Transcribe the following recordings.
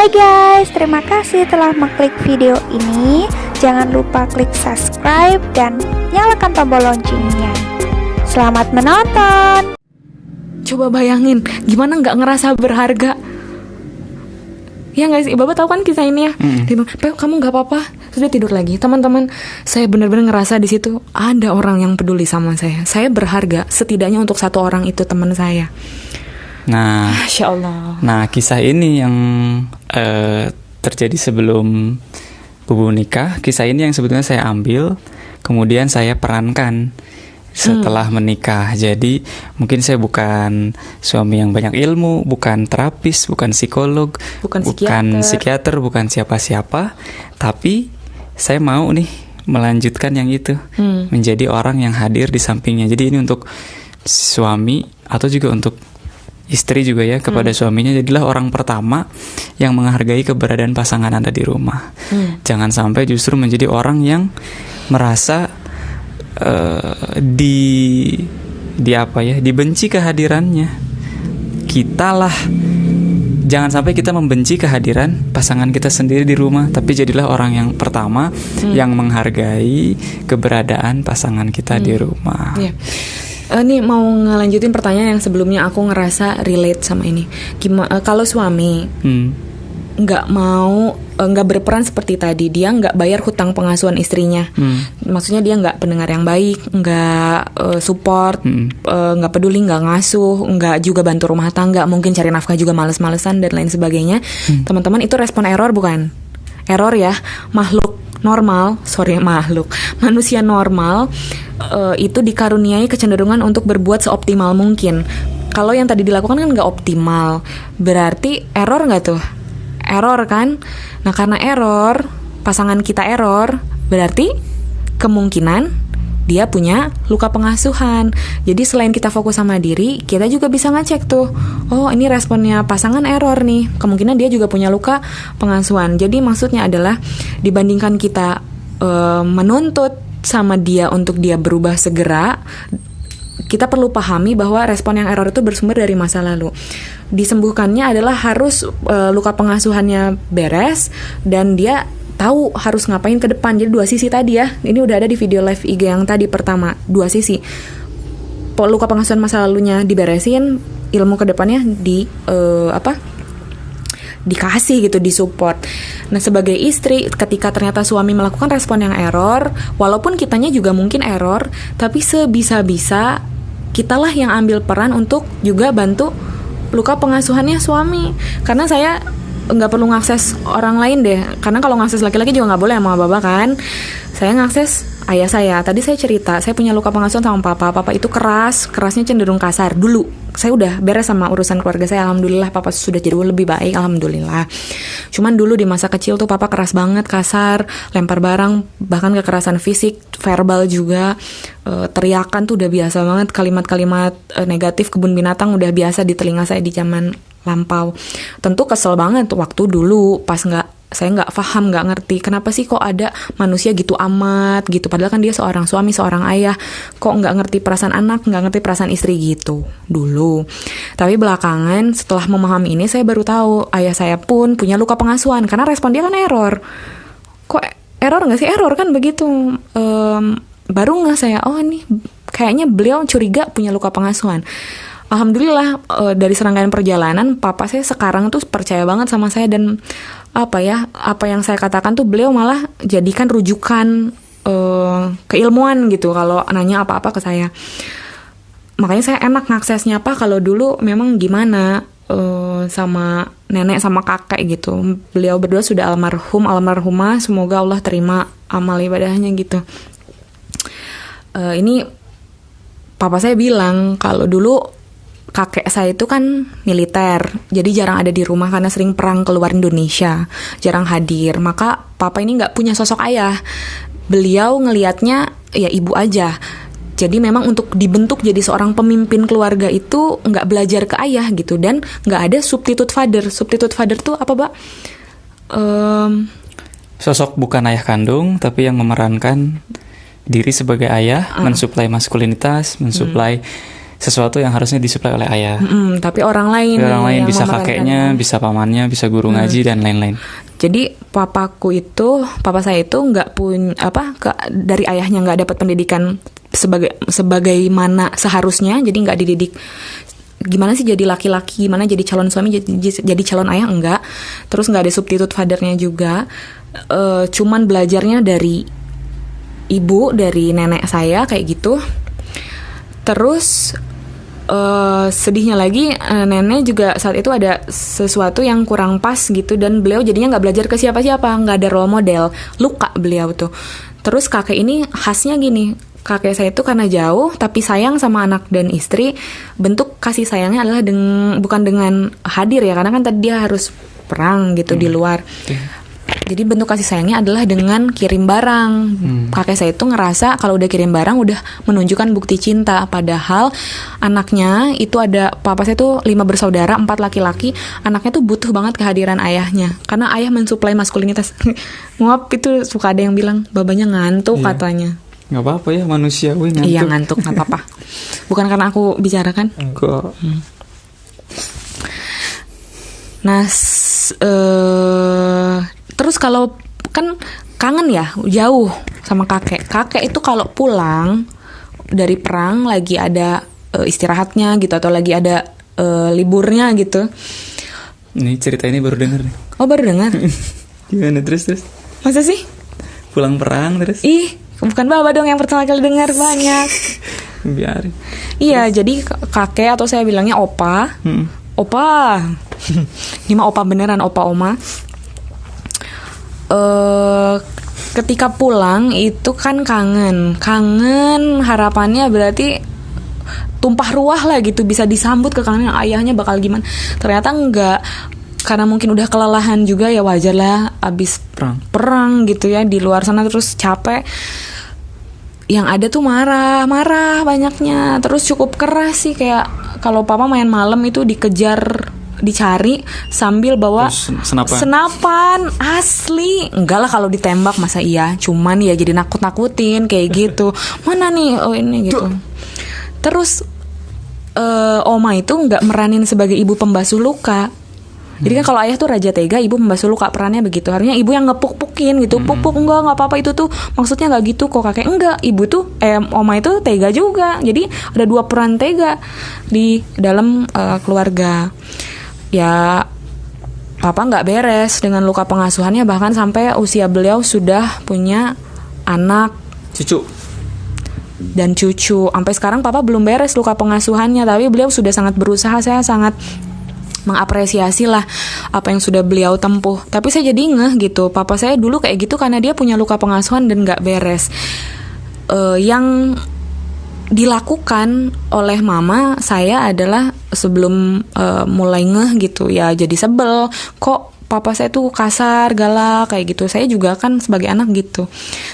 Hai guys, terima kasih telah mengklik video ini. Jangan lupa klik subscribe dan nyalakan tombol loncengnya. Selamat menonton. Coba bayangin, gimana nggak ngerasa berharga? Ya nggak sih, Bapak tahu kan kisah ini ya? Pep, kamu nggak apa-apa, sudah tidur lagi. Teman-teman, saya benar-benar ngerasa di situ ada orang yang peduli sama saya. Saya berharga, setidaknya untuk satu orang itu teman saya. Nah, Masya Allah. Nah, kisah ini yang terjadi sebelum Bubu nikah. Kisah ini yang sebetulnya saya ambil, kemudian saya perankan setelah menikah. Jadi mungkin saya bukan suami yang banyak ilmu, bukan terapis, bukan psikolog, bukan psikiater, bukan siapa-siapa, tapi saya mau nih melanjutkan yang itu, menjadi orang yang hadir di sampingnya. Jadi ini untuk suami atau juga untuk istri juga ya, kepada suaminya, jadilah orang pertama yang menghargai keberadaan pasangan Anda di rumah. Jangan sampai justru menjadi orang yang merasa dibenci kehadirannya. Jangan sampai kita membenci kehadiran pasangan kita sendiri di rumah, tapi jadilah orang yang pertama yang menghargai keberadaan pasangan kita di rumah. Ini mau ngelanjutin pertanyaan yang sebelumnya, aku ngerasa relate sama ini. Gimana kalau suami nggak berperan seperti tadi, dia nggak bayar hutang pengasuhan istrinya, maksudnya dia nggak pendengar yang baik, nggak support, nggak peduli, nggak ngasuh, nggak juga bantu rumah tangga, mungkin cari nafkah juga males-malesan dan lain sebagainya. Teman-teman, itu respon error bukan? Error ya, manusia normal itu dikaruniai kecenderungan untuk berbuat seoptimal mungkin. Kalau yang tadi dilakukan kan nggak optimal, berarti error nggak tuh? Error kan? Nah, karena error, pasangan kita error, berarti kemungkinan dia punya luka pengasuhan. Jadi selain kita fokus sama diri, kita juga bisa ngecek tuh, oh ini responnya pasangan error nih, kemungkinan dia juga punya luka pengasuhan. Jadi maksudnya adalah dibandingkan kita menuntut sama dia untuk dia berubah segera, kita perlu pahami bahwa respon yang error itu bersumber dari masa lalu. Disembuhkannya adalah harus luka pengasuhannya beres dan dia tahu harus ngapain ke depan. Jadi dua sisi tadi ya. Ini udah ada di video live IG yang tadi pertama, dua sisi. Luka pengasuhan masa lalunya diberesin, ilmu ke depannya dikasih gitu, disupport. Nah, sebagai istri, ketika ternyata suami melakukan respon yang error, walaupun kitanya juga mungkin error, tapi sebisa-bisa kitalah yang ambil peran untuk juga bantu luka pengasuhannya suami. Karena saya nggak perlu ngakses orang lain deh, karena kalau ngakses laki-laki juga nggak boleh sama bapak kan. Saya ngakses ayah saya. Tadi saya cerita, saya punya luka pengasuhan sama papa itu kerasnya cenderung kasar dulu. Saya udah beres sama urusan keluarga saya, alhamdulillah papa sudah jadi lebih baik, alhamdulillah. Cuman dulu di masa kecil tuh papa keras banget, kasar, lempar barang, bahkan kekerasan fisik, verbal juga, teriakan tuh udah biasa banget, kalimat-kalimat negatif kebun binatang udah biasa di telinga saya di zaman lampau. Tentu kesel banget waktu dulu pas saya nggak paham, nggak ngerti kenapa sih kok ada manusia gitu amat gitu, padahal kan dia seorang suami, seorang ayah, kok nggak ngerti perasaan anak, nggak ngerti perasaan istri gitu dulu. Tapi belakangan setelah memahami ini, saya baru tahu ayah saya pun punya luka pengasuhan karena respon dia kan error. Kok error nggak sih? Error kan begitu. Baru nggak saya, oh ini kayaknya beliau curiga punya luka pengasuhan. Alhamdulillah dari serangkaian perjalanan papa saya sekarang tuh percaya banget sama saya, dan apa yang saya katakan tuh beliau malah jadikan rujukan keilmuan gitu kalau nanya apa-apa ke saya. Makanya saya enak ngaksesnya. Kalau dulu memang gimana sama nenek sama kakek gitu. Beliau berdua sudah almarhumah, semoga Allah terima amal ibadahnya gitu. Ini papa saya bilang kalau dulu kakek saya itu kan militer, jadi jarang ada di rumah karena sering perang keluar Indonesia, jarang hadir. Maka papa ini nggak punya sosok ayah. Beliau ngelihatnya ya ibu aja. Jadi memang untuk dibentuk jadi seorang pemimpin keluarga itu nggak belajar ke ayah gitu, dan nggak ada substitute father. Substitute father tuh apa, Mbak? Sosok bukan ayah kandung, tapi yang memerankan diri sebagai ayah, mensuplai maskulinitas, mensuplai sesuatu yang harusnya disuplai oleh ayah. Tapi orang lain yang Bisa memerankan. kakeknya, bisa pamannya, bisa guru ngaji dan lain-lain. Jadi papa saya itu nggak punya dari ayahnya nggak dapat pendidikan sebagaimana seharusnya, jadi nggak dididik gimana sih jadi laki-laki, gimana jadi calon suami, jadi calon ayah enggak. Terus nggak ada substitute fathernya juga. Cuman belajarnya dari ibu, dari nenek saya kayak gitu. Terus sedihnya lagi nenek juga saat itu ada sesuatu yang kurang pas gitu, dan beliau jadinya nggak belajar ke siapa-siapa, nggak ada role model, luka beliau tuh. Terus kakek ini khasnya gini, kakek saya itu karena jauh tapi sayang sama anak dan istri. Bentuk kasih sayangnya adalah bukan dengan hadir ya, karena kan tadi dia harus perang gitu di luar. Jadi bentuk kasih sayangnya adalah dengan kirim barang. Kakek saya itu ngerasa kalau udah kirim barang udah menunjukkan bukti cinta. Padahal anaknya itu ada, papa saya tuh 5 bersaudara, 4 laki-laki. Anaknya tuh butuh banget kehadiran ayahnya, karena ayah mensuplai maskulinitas. Nguap itu suka ada yang bilang babanya ngantuk katanya. Nggak apa-apa ya, manusiawi ngantuk. Iya ngantuk, nggak apa-apa. Bukan karena aku bicara kan. Enggak. Nah, terus kalau kan kangen ya, jauh sama kakek. Kakek itu kalau pulang dari perang lagi ada istirahatnya gitu, atau lagi ada liburnya gitu. Ini cerita ini baru dengar nih. Oh, baru dengar. Gimana terus? Masa sih? Pulang perang terus? Ih, bukan Baba dong yang pertama kali dengar, banyak. Biarin. Iya, jadi kakek atau saya bilangnya opa. Opa. Ini mah opa beneran, opa oma. Ketika pulang itu kan kangen harapannya berarti tumpah ruah lah gitu, bisa disambut kekangenan ayahnya bakal gimana. Ternyata enggak, karena mungkin udah kelelahan juga ya, wajar lah abis perang gitu ya di luar sana, terus capek. Yang ada tuh marah banyaknya, terus cukup keras sih, kayak kalau papa main malam itu dicari sambil bawa senapan asli. Enggak lah kalau ditembak masa iya, cuman ya jadi nakut-nakutin kayak gitu. Mana nih, oh ini gitu. Terus oma itu nggak meranin sebagai ibu pembasuh luka. Jadi kan kalau ayah tuh raja tega, ibu membasuh luka, perannya begitu. Harusnya ibu yang ngepuk-pukin gitu. Puk-puk, enggak apa-apa itu tuh maksudnya nggak gitu kok kakek. Enggak, ibu tuh oma itu tega juga. Jadi ada 2 peran tega di dalam keluarga. Ya papa nggak beres dengan luka pengasuhannya, bahkan sampai usia beliau sudah punya anak, cucu. Sampai sekarang papa belum beres luka pengasuhannya, tapi beliau sudah sangat berusaha. Saya sangat mengapresiasi lah apa yang sudah beliau tempuh. Tapi saya jadi ngeh gitu, papa saya dulu kayak gitu karena dia punya luka pengasuhan dan nggak beres. Yang dilakukan oleh mama saya adalah sebelum mulai ngeh gitu ya, jadi sebel, kok papa saya tuh kasar, galak kayak gitu. Saya juga kan sebagai anak gitu.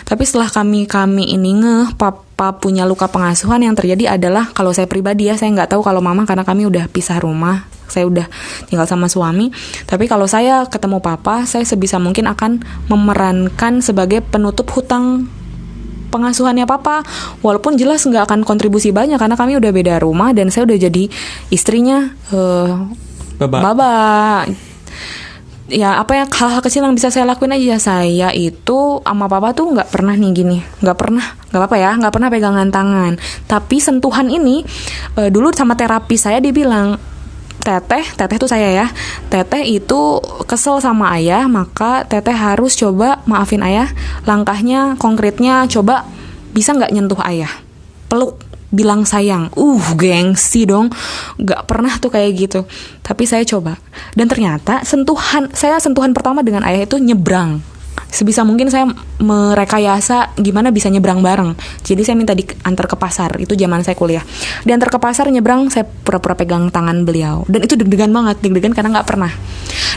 Tapi setelah kami ini ngeh papa punya luka pengasuhan, yang terjadi adalah, kalau saya pribadi ya, saya nggak tahu kalau mama karena kami udah pisah rumah, saya udah tinggal sama suami. Tapi kalau saya ketemu papa, saya sebisa mungkin akan memerankan sebagai penutup hutang pengasuhannya papa, walaupun jelas nggak akan kontribusi banyak karena kami udah beda rumah dan saya udah jadi istrinya baba. Ya apa ya, hal-hal kecil yang bisa saya lakuin aja. Saya itu sama papa tuh nggak pernah nih gini, nggak pernah pegangan tangan. Tapi sentuhan ini dulu sama terapis saya dibilang, teteh tuh saya ya, teteh itu kesel sama ayah, maka teteh harus coba maafin ayah. Langkahnya konkretnya, coba bisa nggak nyentuh ayah, peluk, bilang sayang. Gengsi dong, nggak pernah tuh kayak gitu. Tapi saya coba, dan ternyata sentuhan pertama dengan ayah itu nyebrang. Sebisa mungkin saya merekayasa gimana bisa nyebrang bareng. Jadi saya minta diantar ke pasar, itu zaman saya kuliah. Diantar ke pasar, nyebrang, saya pura-pura pegang tangan beliau. Dan itu deg-degan banget, karena nggak pernah.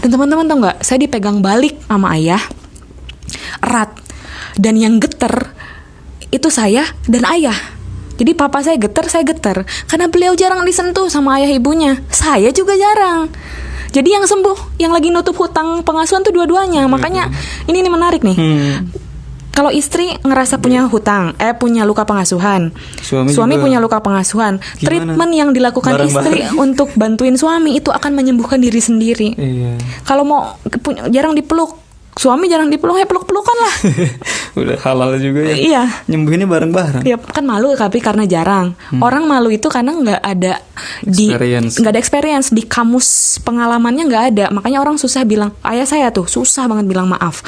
Dan teman-teman tau nggak, saya dipegang balik sama ayah, erat. Dan yang geter itu saya dan ayah. Jadi papa saya geter, karena beliau jarang disentuh sama ayah ibunya. Saya juga jarang. Jadi yang sembuh, yang lagi nutup hutang pengasuhan tuh dua-duanya. Makanya ini menarik nih. kalau istri ngerasa punya hutang, punya luka pengasuhan, suami juga punya luka pengasuhan, gimana? treatment yang dilakukan istri untuk bantuin suami itu akan menyembuhkan diri sendiri. Iya. Kalau mau jarang dipeluk, suami jarang dipeluk, ya peluk-pelukan lah. Udah halal juga ya. Iya. Nyembuhinnya bareng-bareng. Ya kan malu tapi karena jarang. Orang malu itu karena nggak ada experience di kamus pengalamannya nggak ada. Makanya orang susah bilang. Ayah saya tuh susah banget bilang maaf.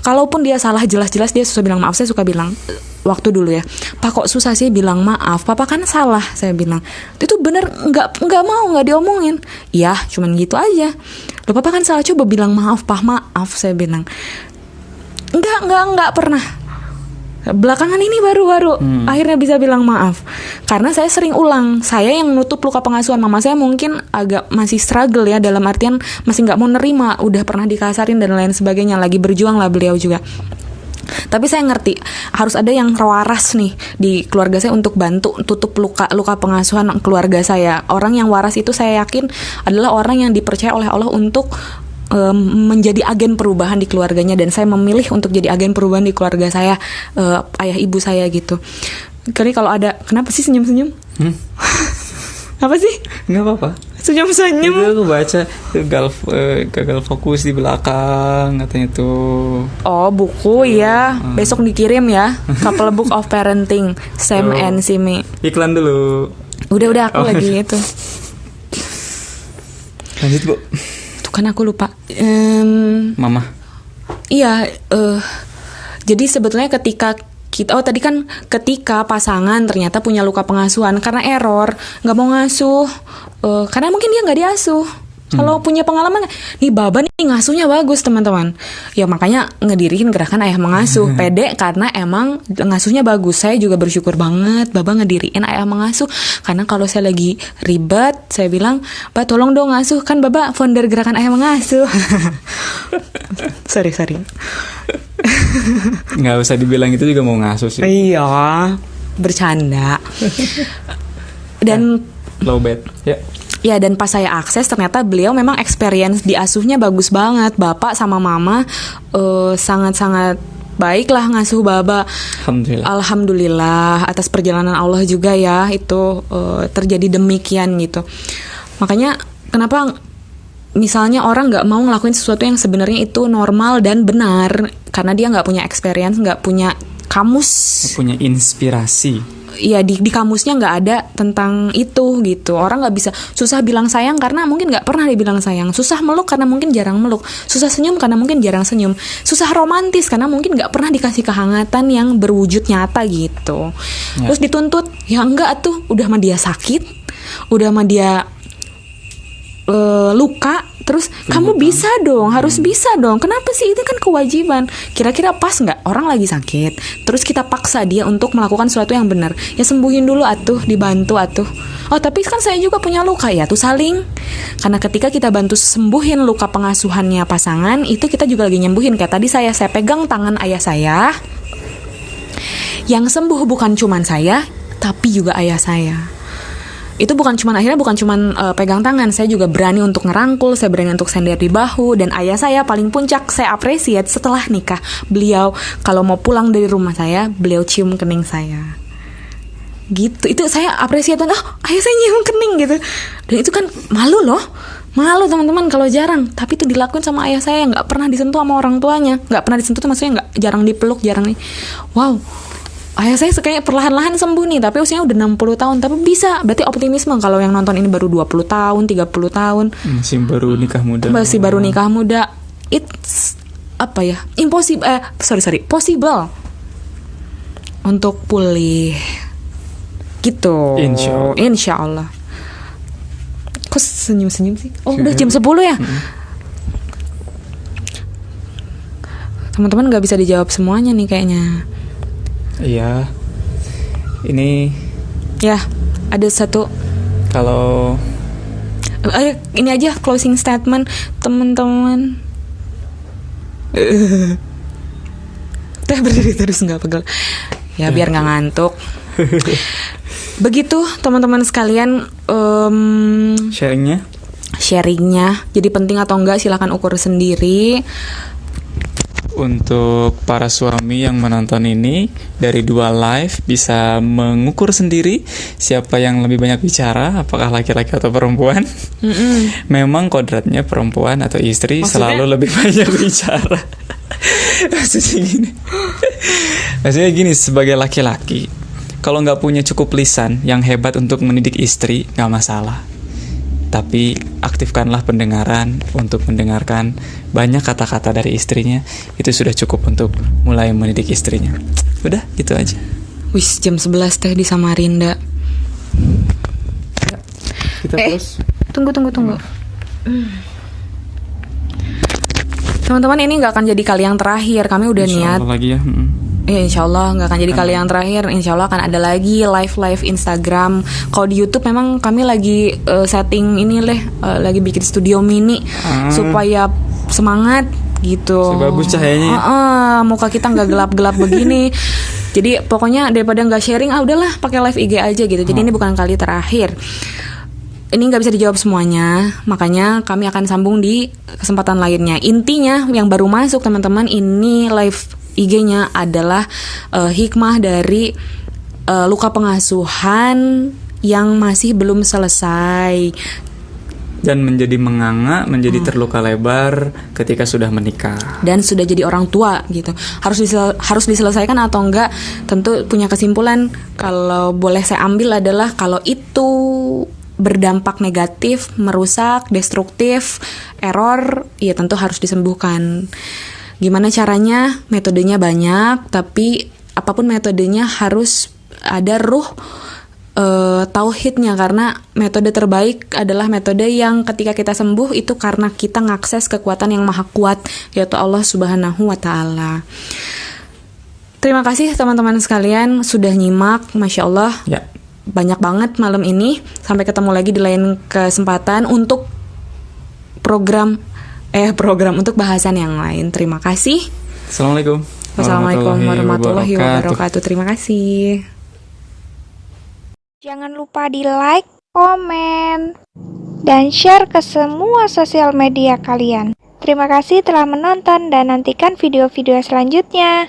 Kalaupun dia salah jelas-jelas dia susah bilang maaf. Saya suka bilang waktu dulu ya, Pak kok susah sih bilang maaf? Papa kan salah, saya bilang. Itu bener nggak mau diomongin. Ya cuman gitu aja. Loh papa kan salah, coba bilang maaf, Pak maaf, saya bilang. Enggak pernah. Belakangan ini baru akhirnya bisa bilang maaf. Karena saya sering ulang. Saya yang nutup luka pengasuhan. Mama saya mungkin agak masih struggle ya, dalam artian masih nggak mau nerima, udah pernah dikasarin dan lain sebagainya. Lagi berjuang lah beliau juga. Tapi saya ngerti harus ada yang waras nih di keluarga saya untuk bantu tutup luka pengasuhan keluarga saya. Orang yang waras itu saya yakin adalah orang yang dipercaya oleh Allah untuk menjadi agen perubahan di keluarganya, dan saya memilih untuk jadi agen perubahan di keluarga saya, ayah ibu saya gitu. Kali kalau ada, kenapa sih senyum-senyum? Apa sih? Nggak apa-apa. Senyum-senyum. Itu aku baca gagal fokus di belakang katanya tuh. Oh buku ya, besok dikirim ya. Couple Book of Parenting, Sam and Simi. Iklan dulu. Udah aku lagi itu. Lanjut Bu. Tuh kan aku lupa. Mama. Iya. Jadi sebetulnya ketika tadi kan ketika pasangan ternyata punya luka pengasuhan karena error, nggak mau ngasuh, karena mungkin dia nggak diasuh. Kalau punya pengalaman, nih Baba nih ngasuhnya bagus teman-teman. Ya makanya ngediriin gerakan ayah mengasuh. Pede karena emang ngasuhnya bagus. Saya juga bersyukur banget Baba ngediriin ayah mengasuh. Karena kalau saya lagi ribet, saya bilang, Ba tolong dong ngasuh. Kan Baba founder gerakan ayah mengasuh. Sorry. Nggak usah dibilang itu juga mau ngasuh sih. Iya, bercanda. Dan low bad. Ya. Ya, dan pas saya akses ternyata beliau memang experience di asuhnya bagus banget. Bapak sama mama sangat-sangat baik lah ngasuh Baba. Alhamdulillah atas perjalanan Allah juga ya itu terjadi demikian gitu. Makanya kenapa misalnya orang nggak mau ngelakuin sesuatu yang sebenarnya itu normal dan benar karena dia nggak punya experience, nggak punya kamus, nggak punya inspirasi. Ya di kamusnya nggak ada tentang itu gitu. Orang nggak bisa, susah bilang sayang karena mungkin nggak pernah dibilang sayang. Susah meluk karena mungkin jarang meluk. Susah senyum karena mungkin jarang senyum. Susah romantis karena mungkin nggak pernah dikasih kehangatan yang berwujud nyata gitu. Ya. Terus dituntut, ya enggak tuh, udah mah dia sakit, udah mah dia luka, terus kamu bisa dong, harus bisa dong. Kenapa sih, itu kan kewajiban. Kira-kira pas nggak orang lagi sakit terus kita paksa dia untuk melakukan sesuatu yang benar? Ya sembuhin dulu atuh, dibantu atuh. Oh tapi kan saya juga punya luka, ya tuh saling. Karena ketika kita bantu sembuhin luka pengasuhannya pasangan, itu kita juga lagi nyembuhin. Kayak tadi saya pegang tangan ayah saya, yang sembuh bukan cuman saya tapi juga ayah saya. Itu akhirnya bukan cuman pegang tangan, saya juga berani untuk ngerangkul, saya berani untuk sender di bahu. Dan ayah saya paling puncak saya appreciate setelah nikah, beliau kalau mau pulang dari rumah saya, beliau cium kening saya gitu. Itu saya appreciate, ayah saya nyium kening gitu. Dan itu kan malu teman-teman kalau jarang, tapi itu dilakuin sama ayah saya yang nggak pernah disentuh sama orang tuanya, nggak pernah disentuh tuh maksudnya nggak, jarang dipeluk, jarang nih. Wow, ayah saya kayaknya perlahan-lahan sembuh nih, tapi usianya udah 60 tahun. Tapi bisa, berarti optimisme kalau yang nonton ini baru 20 tahun, 30 tahun. Masih baru nikah muda. It's possible untuk pulih gitu. Insya Allah. Kok senyum-senyum sih? Oh, udah jam 10 ya? Teman-teman gak bisa dijawab semuanya nih kayaknya. Iya, ini ya ada satu. Kalau ini aja closing statement teman-teman. Teh berdiri terus nggak pegel. Ya biar nggak ngantuk. Begitu teman-teman sekalian. Sharingnya. Jadi penting atau enggak silahkan ukur sendiri. untuk para suami yang menonton ini dari 2 live bisa mengukur sendiri siapa yang lebih banyak bicara, apakah laki-laki atau perempuan. Memang kodratnya perempuan atau istri Maksudnya? selalu lebih banyak bicara. Maksudnya gini, sebagai laki-laki, kalau nggak punya cukup lisan yang hebat untuk mendidik istri, nggak masalah. Tapi aktifkanlah pendengaran untuk mendengarkan banyak kata-kata dari istrinya. Itu sudah cukup untuk mulai mendidik istrinya. Udah, gitu aja. Wis, jam 11 teh di Samarinda. Kita terus. Tunggu. Teman-teman, ini nggak akan jadi kali yang terakhir. Kami udah niat. Insyaallah lagi ya. Ya, insya Allah nggak akan jadi kali yang terakhir. Insya Allah akan ada lagi live Instagram. Kalau di YouTube memang kami lagi setting ini lagi bikin studio mini supaya semangat gitu. Sebagus cahayanya. Muka kita nggak gelap-gelap begini. Jadi pokoknya daripada nggak sharing, udahlah pakai live IG aja gitu. Jadi ini bukan kali terakhir. Ini nggak bisa dijawab semuanya, makanya kami akan sambung di kesempatan lainnya. Intinya yang baru masuk teman-teman, ini live IG-nya adalah hikmah dari luka pengasuhan yang masih belum selesai Dan menjadi menganga, menjadi terluka lebar ketika sudah menikah. dan sudah jadi orang tua gitu. Harus diselesaikan atau enggak, tentu punya kesimpulan. Kalau boleh saya ambil adalah kalau itu berdampak negatif, merusak, destruktif, error, ya tentu harus disembuhkan. Gimana caranya? Metodenya banyak, tapi apapun metodenya harus ada ruh tauhidnya, karena metode terbaik adalah metode yang ketika kita sembuh itu karena kita ngakses kekuatan yang maha kuat, yaitu Allah Subhanahu wa Ta'ala. Terima kasih teman-teman sekalian sudah nyimak, Masya Allah. Ya. Banyak banget malam ini. Sampai ketemu lagi di lain kesempatan untuk program untuk bahasan yang lain. Terima kasih. Assalamualaikum. Wassalamualaikum warahmatullahi wabarakatuh. Terima kasih. Jangan lupa di like, komen, dan share ke semua sosial media kalian. Terima kasih telah menonton dan nantikan video-video selanjutnya.